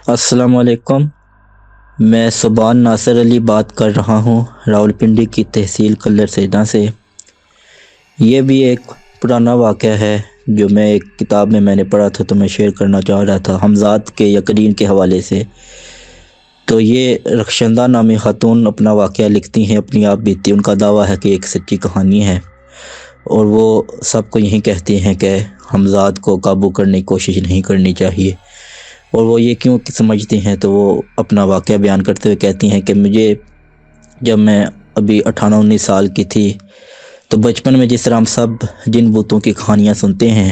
السلام علیکم۔ میں سبحان ناصر علی بات کر رہا ہوں راولپنڈی کی تحصیل کلر سیداں سے۔ یہ بھی ایک پرانا واقعہ ہے جو میں ایک کتاب میں نے پڑھا تھا، تو میں شیئر کرنا چاہ رہا تھا حمزات کے یقین کے حوالے سے۔ تو یہ رخشندہ نامی خاتون اپنا واقعہ لکھتی ہیں، اپنی آپ بیتی۔ ان کا دعویٰ ہے کہ ایک سچی کہانی ہے، اور وہ سب کو یہی کہتی ہیں کہ حمزات کو قابو کرنے کی کوشش نہیں کرنی چاہیے۔ اور وہ یہ کیوں سمجھتی ہیں، تو وہ اپنا واقعہ بیان کرتے ہوئے کہتی ہیں کہ مجھے جب میں ابھی 18-19 سال کی تھی، تو بچپن میں جس طرح ہم سب جن بتوں کی کہانیاں سنتے ہیں،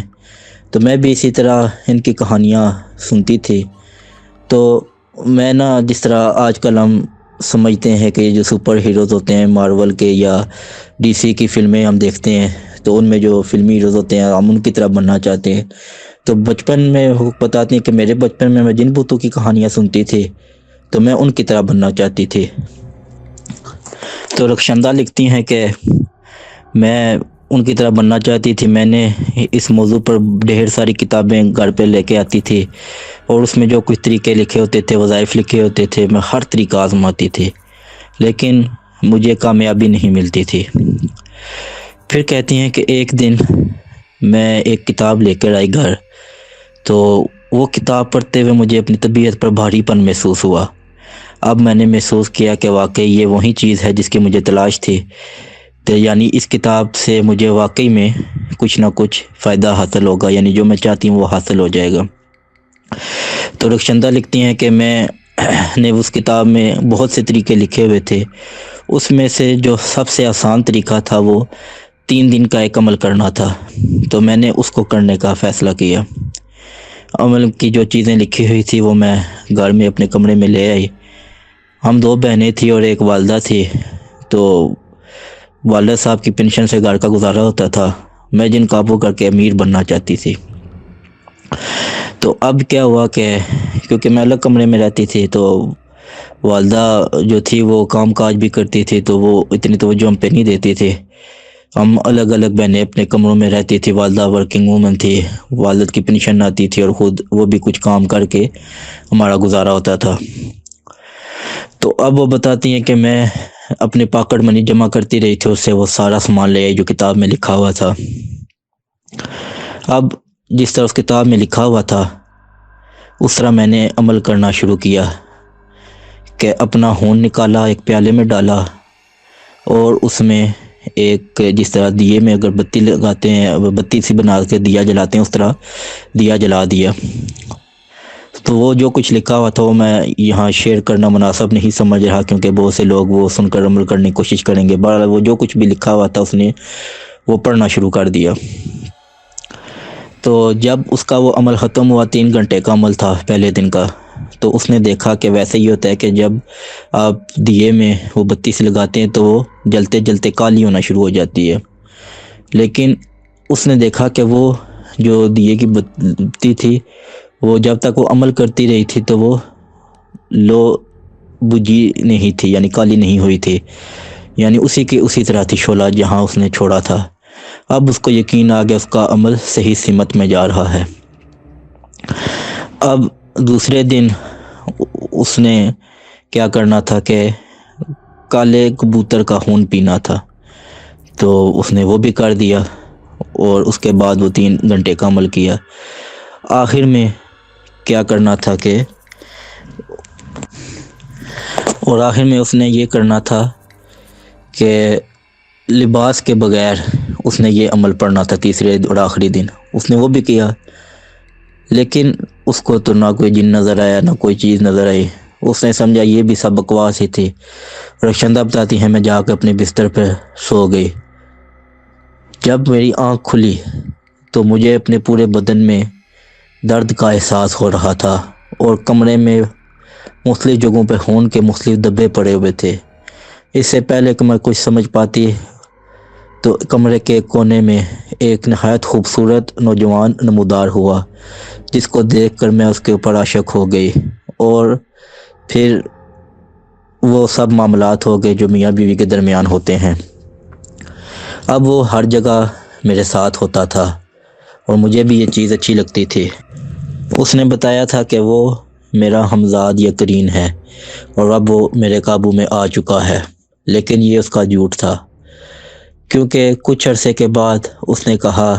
تو میں بھی اسی طرح ان کی کہانیاں سنتی تھی۔ تو میں جس طرح آج کل ہم سمجھتے ہیں کہ یہ جو سپر ہیروز ہوتے ہیں مارول کے یا ڈی سی کی فلمیں ہم دیکھتے ہیں، تو ان میں جو فلمی ہیروز ہوتے ہیں ہم ان کی طرح بننا چاہتے ہیں۔ تو بچپن میں وہ بتاتی ہیں کہ میرے بچپن میں جن بتوں کی کہانیاں سنتی تھی، تو میں ان کی طرح بننا چاہتی تھی۔ تو رخشندہ لکھتی ہیں کہ میں ان کی طرح بننا چاہتی تھی۔ میں نے اس موضوع پر ڈھیر ساری کتابیں گھر پہ لے کے آتی تھی، اور اس میں جو کچھ طریقے لکھے ہوتے تھے، وظائف لکھے ہوتے تھے، میں ہر طریقہ آزماتی تھی، لیکن مجھے کامیابی نہیں ملتی تھی۔ پھر کہتی ہیں کہ ایک دن میں ایک کتاب لے کر آئی گھر، تو وہ کتاب پڑھتے ہوئے مجھے اپنی طبیعت پر بھاری پن محسوس ہوا۔ اب میں نے محسوس کیا کہ واقعی یہ وہی چیز ہے جس کی مجھے تلاش تھی، تو یعنی اس کتاب سے مجھے واقعی میں کچھ نہ کچھ فائدہ حاصل ہوگا، یعنی جو میں چاہتی ہوں وہ حاصل ہو جائے گا۔ تو رخشندہ لکھتی ہیں کہ میں نے اس کتاب میں بہت سے طریقے لکھے ہوئے تھے، اس میں سے جو سب سے آسان طریقہ تھا وہ 3 دن کا ایک عمل کرنا تھا۔ تو میں نے اس کو کرنے کا فیصلہ کیا۔ عمل کی جو چیزیں لکھی ہوئی تھی وہ میں گھر میں اپنے کمرے میں لے آئی۔ ہم 2 بہنیں تھیں اور ایک والدہ تھی۔ تو والد صاحب کی پینشن سے گھر کا گزارا ہوتا تھا، میں جن قابو کر کے امیر بننا چاہتی تھی۔ تو اب کیا ہوا کہ کیونکہ میں الگ کمرے میں رہتی تھی، تو والدہ جو تھی وہ کام کاج بھی کرتی تھی، تو وہ اتنی توجہ ہم پہ نہیں دیتی تھی۔ ہم الگ الگ بہنیں اپنے کمروں میں رہتی تھی۔ والدہ ورکنگ وومن تھی، والد کی پینشن آتی تھی، اور خود وہ بھی کچھ کام کر کے ہمارا گزارا ہوتا تھا۔ تو اب وہ بتاتی ہیں کہ میں اپنے پاکٹ منی جمع کرتی رہی تھی، اس سے وہ سارا سامان لے آئی جو کتاب میں لکھا ہوا تھا۔ اب جس طرح اس کتاب میں لکھا ہوا تھا اس طرح میں نے عمل کرنا شروع کیا کہ اپنا ہون نکالا، ایک پیالے میں ڈالا، اور اس میں ایک جس طرح دیے میں اگر بتی لگاتے ہیں، بتی سی بنا کے دیا جلاتے ہیں، اس طرح دیا جلا دیا۔ تو وہ جو کچھ لکھا ہوا تھا وہ میں یہاں شیئر کرنا مناسب نہیں سمجھ رہا، کیونکہ بہت سے لوگ وہ سن کر عمل کرنے کی کوشش کریں گے۔ بہرحال وہ جو کچھ بھی لکھا ہوا تھا اس نے وہ پڑھنا شروع کر دیا۔ تو جب اس کا وہ عمل ختم ہوا، 3 گھنٹے کا عمل تھا پہلے دن کا، تو اس نے دیکھا کہ ویسے ہی ہوتا ہے کہ جب آپ دیے میں وہ بتی سے لگاتے ہیں تو وہ جلتے جلتے کالی ہونا شروع ہو جاتی ہے، لیکن اس نے دیکھا کہ وہ جو دیے کی بتی تھی وہ جب تک وہ عمل کرتی رہی تھی تو وہ لو بجھی نہیں تھی، یعنی کالی نہیں ہوئی تھی، یعنی اسی کی اسی طرح تھی شعلہ جہاں اس نے چھوڑا تھا۔ اب اس کو یقین آ گیا اس کا عمل صحیح سمت میں جا رہا ہے۔ اب دوسرے دن اس نے کیا کرنا تھا کہ کالے کبوتر کا خون پینا تھا، تو اس نے وہ بھی کر دیا، اور اس کے بعد وہ 3 گھنٹے کا عمل کیا۔ آخر میں کیا کرنا تھا کہ اس نے یہ کرنا تھا کہ لباس کے بغیر اس نے یہ عمل پڑھنا تھا۔ تیسرے اور آخری دن اس نے وہ بھی کیا، لیکن اس کو تو نہ کوئی جن نظر آیا نہ کوئی چیز نظر آئی۔ اس نے سمجھا یہ بھی سب بکواس ہی تھی۔ رخشندہ بتاتی ہیں میں جا کے اپنے بستر پہ سو گئی۔ جب میری آنکھ کھلی تو مجھے اپنے پورے بدن میں درد کا احساس ہو رہا تھا، اور کمرے میں مختلف جگہوں پہ خون کے مختلف دبے پڑے ہوئے تھے۔ اس سے پہلے کہ میں کچھ سمجھ پاتی تو کمرے کے کونے میں ایک نہایت خوبصورت نوجوان نمودار ہوا، جس کو دیکھ کر میں اس کے اوپر عاشق ہو گئی، اور پھر وہ سب معاملات ہو گئے جو میاں بیوی کے درمیان ہوتے ہیں۔ اب وہ ہر جگہ میرے ساتھ ہوتا تھا، اور مجھے بھی یہ چیز اچھی لگتی تھی۔ اس نے بتایا تھا کہ وہ میرا ہمزاد یقین ہے اور اب وہ میرے قابو میں آ چکا ہے، لیکن یہ اس کا جھوٹ تھا، کیونکہ کچھ عرصے کے بعد اس نے کہا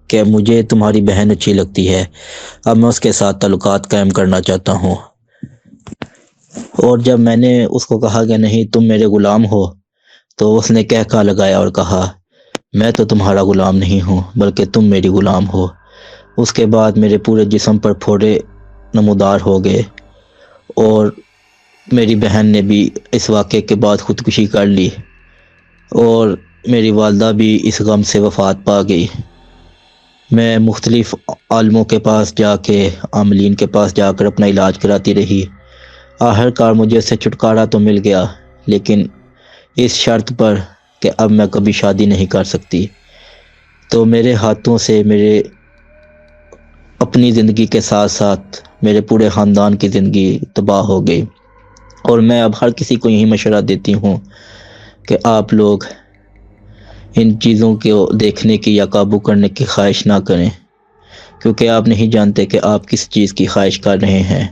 کہ مجھے تمہاری بہن اچھی لگتی ہے، اب میں اس کے ساتھ تعلقات قائم کرنا چاہتا ہوں۔ اور جب میں نے اس کو کہا کہ نہیں تم میرے غلام ہو، تو اس نے کہکا لگایا اور کہا میں تو تمہارا غلام نہیں ہوں بلکہ تم میری غلام ہو۔ اس کے بعد میرے پورے جسم پر پھوڑے نمودار ہو گئے اور میری بہن نے بھی اس واقعے کے بعد خودکشی کر لی اور میری والدہ بھی اس غم سے وفات پا گئی۔ میں مختلف عالموں کے پاس جا کے، عاملین کے پاس جا کر اپنا علاج کراتی رہی۔ آخر کار مجھے اس سے چھٹکارا تو مل گیا، لیکن اس شرط پر کہ اب میں کبھی شادی نہیں کر سکتی۔ تو میرے ہاتھوں سے میرے اپنی زندگی کے ساتھ ساتھ میرے پورے خاندان کی زندگی تباہ ہو گئی، اور میں اب ہر کسی کو یہی مشورہ دیتی ہوں کہ آپ لوگ ان چیزوں کو دیکھنے کی یا قابو کرنے کی خواہش نہ کریں، کیونکہ آپ نہیں جانتے کہ آپ کس چیز کی خواہش کر رہے ہیں۔